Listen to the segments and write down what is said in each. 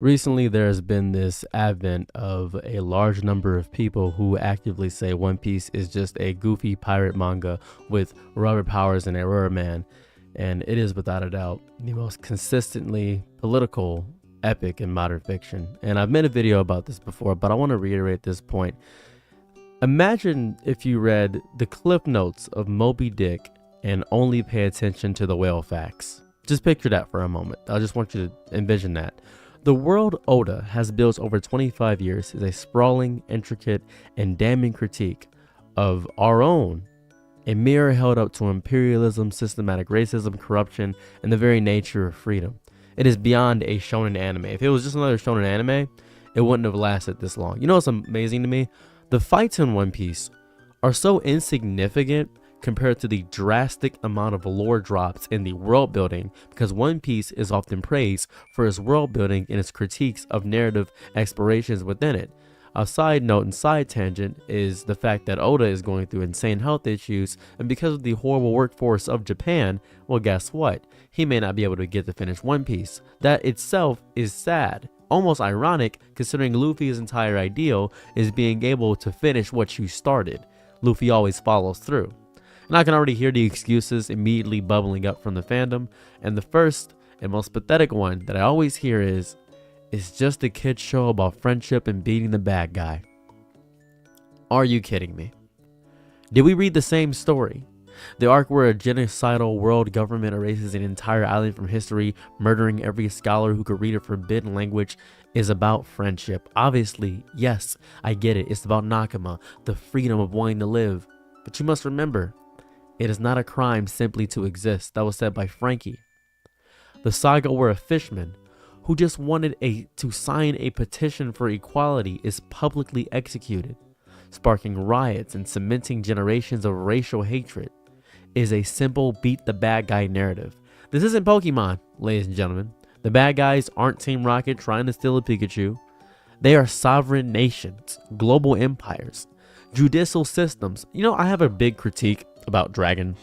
Recently, there has been this advent of a large number of people who actively say One Piece is just a goofy pirate manga with rubber powers and a rubber man, and it is without a doubt the most consistently political epic in modern fiction. And I've made a video about this before, but I want to reiterate this point. Imagine if you read the cliff notes of Moby Dick and only pay attention to the whale facts. Just picture that for a moment. I just want you to envision that. The world Oda has built over 25 years is a sprawling, intricate, and damning critique of our own, a mirror held up to imperialism, systematic racism, corruption, and the very nature of freedom. It is beyond a shonen anime. If it was just another shonen anime, it wouldn't have lasted this long. You know what's amazing to me? The fights in One Piece are so insignificant compared to the drastic amount of lore drops in the world building, because One Piece is often praised for its world building and its critiques of narrative explorations within it. A side note and side tangent is the fact that Oda is going through insane health issues, and because of the horrible workforce of Japan, well, guess what? He may not be able to get to finish One Piece. That itself is sad. Almost ironic, considering Luffy's entire ideal is being able to finish what you started. Luffy always follows through. And I can already hear the excuses immediately bubbling up from the fandom, and the first and most pathetic one that I always hear is, it's just a kid's show about friendship and beating the bad guy. Are you kidding me? Did we read the same story? The arc where a genocidal world government erases an entire island from history, murdering every scholar who could read a forbidden language, is about friendship. Obviously, yes, I get it. It's about Nakama, the freedom of wanting to live. But you must remember, it is not a crime simply to exist. That was said by Frankie. The saga where a fisherman who just wanted to sign a petition for equality is publicly executed, sparking riots and cementing generations of racial hatred, is a simple beat the bad guy narrative. This isn't Pokemon, ladies and gentlemen. The bad guys aren't Team Rocket trying to steal a Pikachu. They are sovereign nations, global empires, judicial systems. You know, I have a big critique about Dragon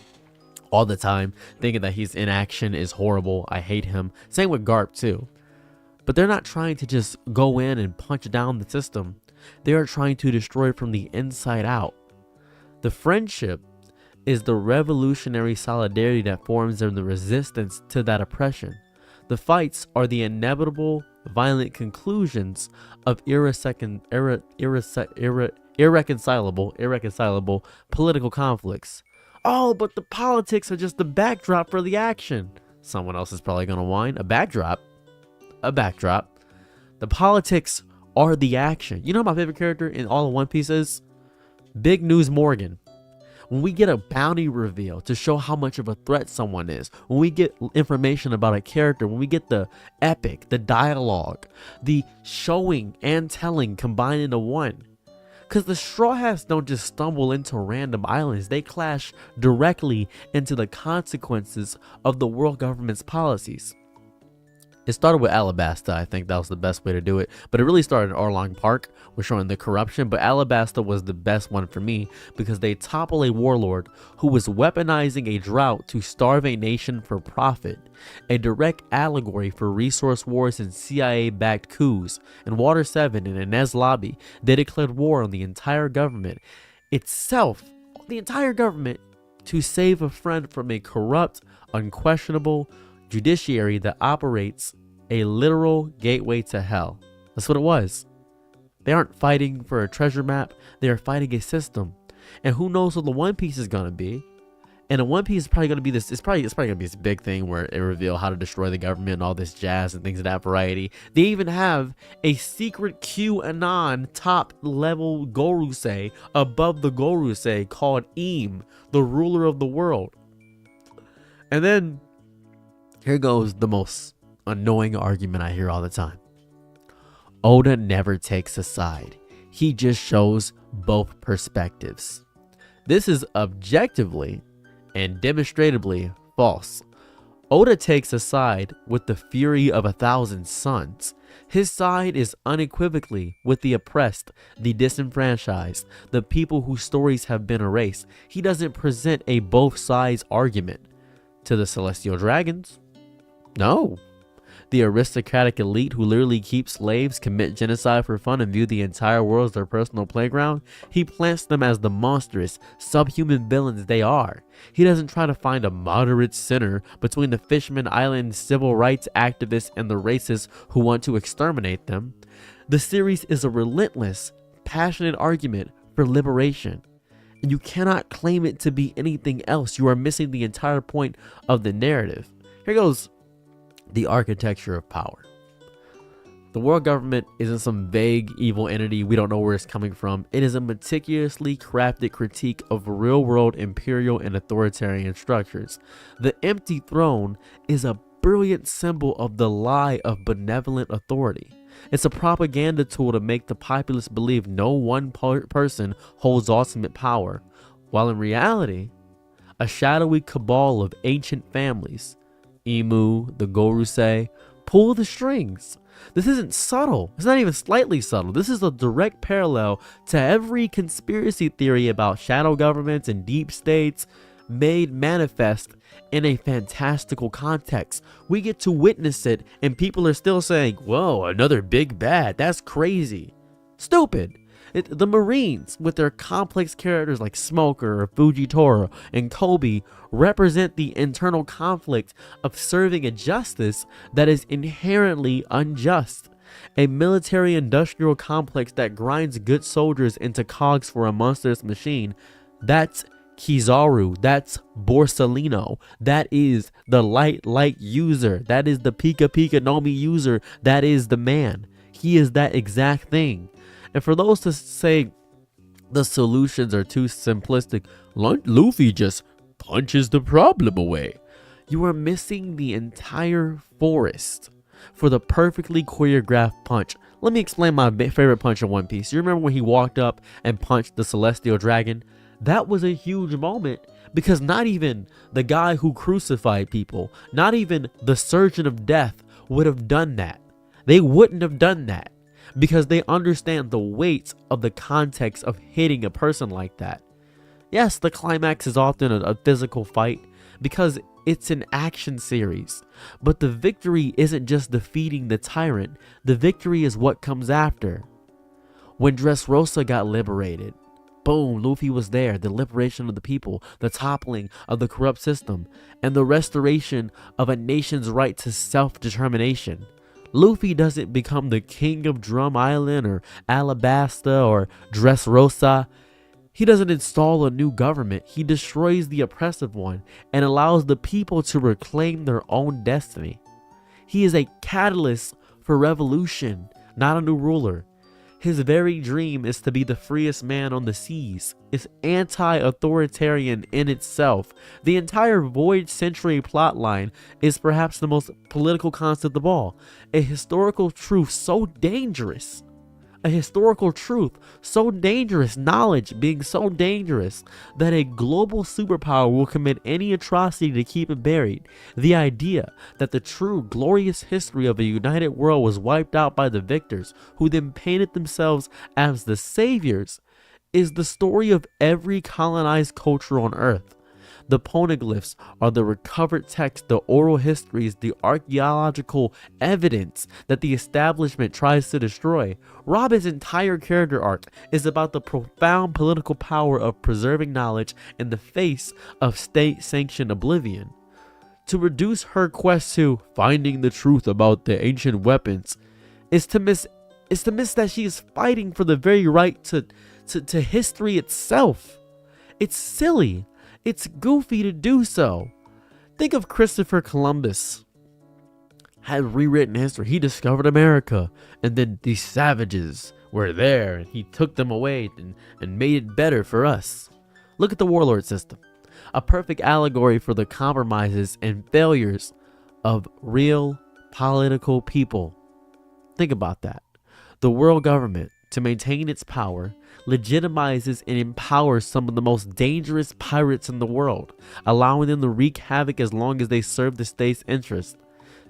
all the time, thinking that his inaction is horrible. I hate him. Same with Garp too. But they're not trying to just go in and punch down the system. They are trying to destroy it from the inside out. The friendship is the revolutionary solidarity that forms in the resistance to that oppression. The fights are the inevitable violent conclusions of irreconcilable political conflicts. Oh, but the politics are just the backdrop for the action. Someone else is probably going to whine. A backdrop. The politics are the action. You know my favorite character in all of One Piece is? Big News Morgan. When we get a bounty reveal to show how much of a threat someone is, when we get information about a character, when we get the epic, the dialogue, the showing and telling combined into one. Because the Straw Hats don't just stumble into random islands, they clash directly into the consequences of the world government's policies. It started with Alabasta. I think that was the best way to do it. But it really started in Arlong Park. We're showing the corruption. But Alabasta was the best one for me because they topple a warlord who was weaponizing a drought to starve a nation for profit. A direct allegory for resource wars and CIA-backed coups. In Water 7 and Inez Lobby, they declared war on the entire government itself. The entire government to save a friend from a corrupt, unquestionable judiciary that operates a literal gateway to hell. That's what it was. They aren't fighting for a treasure map. They are fighting a system. And who knows what the One Piece is going to be. And the One Piece is probably going to be this. It's probably going to be this big thing where it reveal how to destroy the government and all this jazz and things of that variety. They even have a secret QAnon top level Gorosei above the Gorosei called Eam, the ruler of the world. And then here goes the most annoying argument I hear all the time. Oda never takes a side. He just shows both perspectives. This is objectively and demonstrably false. Oda takes a side with the fury of 1,000 suns. His side is unequivocally with the oppressed, the disenfranchised, the people whose stories have been erased. He doesn't present a both sides argument. To the Celestial Dragons, no. the aristocratic elite who literally keep slaves, commit genocide for fun, and view the entire world as their personal playground, he plants them as the monstrous, subhuman villains they are. He doesn't try to find a moderate center between the Fishman Island civil rights activists and the racists who want to exterminate them. The series is a relentless, passionate argument for liberation, and you cannot claim it to be anything else. You are missing the entire point of the narrative. Here goes the architecture of power. The world government isn't some vague evil entity we don't know where it's coming from. It is a meticulously crafted critique of real-world imperial and authoritarian structures. The empty throne is a brilliant symbol of the lie of benevolent authority. It's a propaganda tool to make the populace believe no one person holds ultimate power, while in reality, a shadowy cabal of ancient families, Emu, the Gorusei, pull the strings. This isn't subtle. It's not even slightly subtle. This is a direct parallel to every conspiracy theory about shadow governments and deep states made manifest in a fantastical context. We get to witness it, and people are still saying, whoa, another big bad. That's crazy. Stupid. The Marines, with their complex characters like Smoker or Fujitoro and Kobe, represent the internal conflict of serving a justice that is inherently unjust. A military-industrial complex that grinds good soldiers into cogs for a monstrous machine. That's Kizaru, that's Borsalino, that is the light user, that is the Pika Pika Nomi user, that is the man. He is that exact thing. And for those to say the solutions are too simplistic, Luffy just punches the problem away, you are missing the entire forest for the perfectly choreographed punch. Let me explain my favorite punch in One Piece. You remember when he walked up and punched the Celestial Dragon? That was a huge moment because not even the guy who crucified people, not even the Surgeon of Death would have done that. They wouldn't have done that because they understand the weight of the context of hitting a person like that. Yes, the climax is often a physical fight because it's an action series, but the victory isn't just defeating the tyrant. The victory is what comes after. When Dressrosa got liberated, boom, Luffy was there. The liberation of the people, the toppling of the corrupt system, and the restoration of a nation's right to self-determination. Luffy doesn't become the king of Drum Island or Alabasta or Dressrosa. He doesn't install a new government. He destroys the oppressive one and allows the people to reclaim their own destiny. He is a catalyst for revolution, not a new ruler. His very dream is to be the freest man on the seas. It's anti-authoritarian in itself. The entire Void Century plotline is perhaps the most political concept of all. A historical truth so dangerous. A historical truth so dangerous, knowledge being so dangerous that a global superpower will commit any atrocity to keep it buried. The idea that the true glorious history of a united world was wiped out by the victors, who then painted themselves as the saviors, is the story of every colonized culture on Earth. The poneglyphs are the recovered text, the oral histories, the archaeological evidence that the establishment tries to destroy. Robin's entire character arc is about the profound political power of preserving knowledge in the face of state-sanctioned oblivion. To reduce her quest to finding the truth about the ancient weapons is to miss that she is fighting for the very right to history itself. It's silly. It's goofy to do so. Think of Christopher Columbus. Had rewritten history. He discovered America, and then these savages were there, and he took them away and made it better for us. Look at the warlord system. A perfect allegory for the compromises and failures of real political people. Think about that. The world government, to maintain its power, legitimizes and empowers some of the most dangerous pirates in the world, allowing them to wreak havoc as long as they serve the state's interest.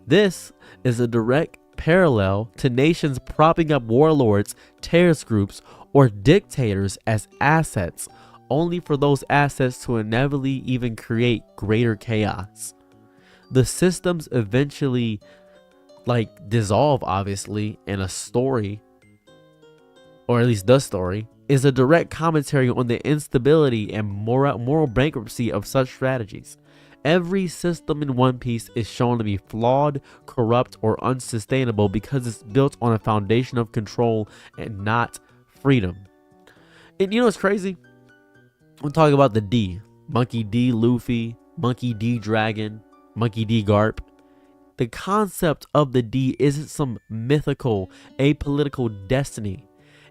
This is a direct parallel to nations propping up warlords, terrorist groups, or dictators as assets, only for those assets to inevitably even create greater chaos. The systems eventually like dissolve, obviously, in a story, or at least the story, is a direct commentary on the instability and moral bankruptcy of such strategies. Every system in One Piece is shown to be flawed, corrupt, or unsustainable because it's built on a foundation of control and not freedom. And you know what's crazy? I'm talking about the D. Monkey D. Luffy, Monkey D. Dragon, Monkey D. Garp. The concept of the D isn't some mythical, apolitical destiny.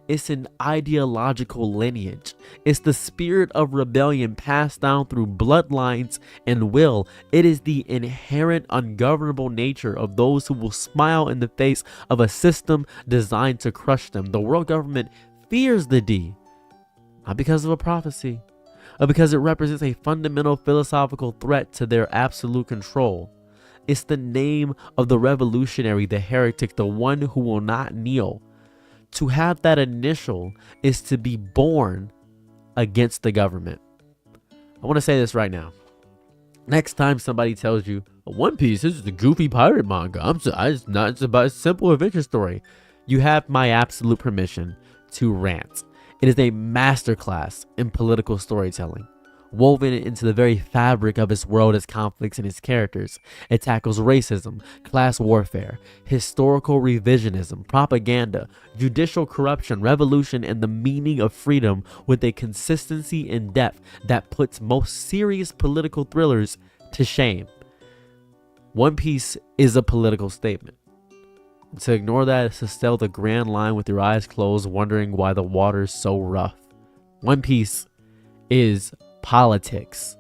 It's an ideological lineage. It's the spirit of rebellion passed down through bloodlines and will. It is the inherent ungovernable nature of those who will smile in the face of a system designed to crush them. The world government fears the D, not because of a prophecy, but because it represents a fundamental philosophical threat to their absolute control. It's the name of the revolutionary, the heretic, the one who will not kneel. To have that initial is to be born against the government. I want to say this right now. Next time somebody tells you, One Piece, this is a goofy pirate manga, it's about a simple adventure story, you have my absolute permission to rant. It is a masterclass in political storytelling, woven into the very fabric of its world, its conflicts, and its characters. It tackles racism, class warfare, historical revisionism, propaganda, judicial corruption, revolution, and the meaning of freedom with a consistency and depth that puts most serious political thrillers to shame. One Piece is a political statement. To ignore that is to sail the grand line with your eyes closed, wondering why the water's so rough. One Piece is politics.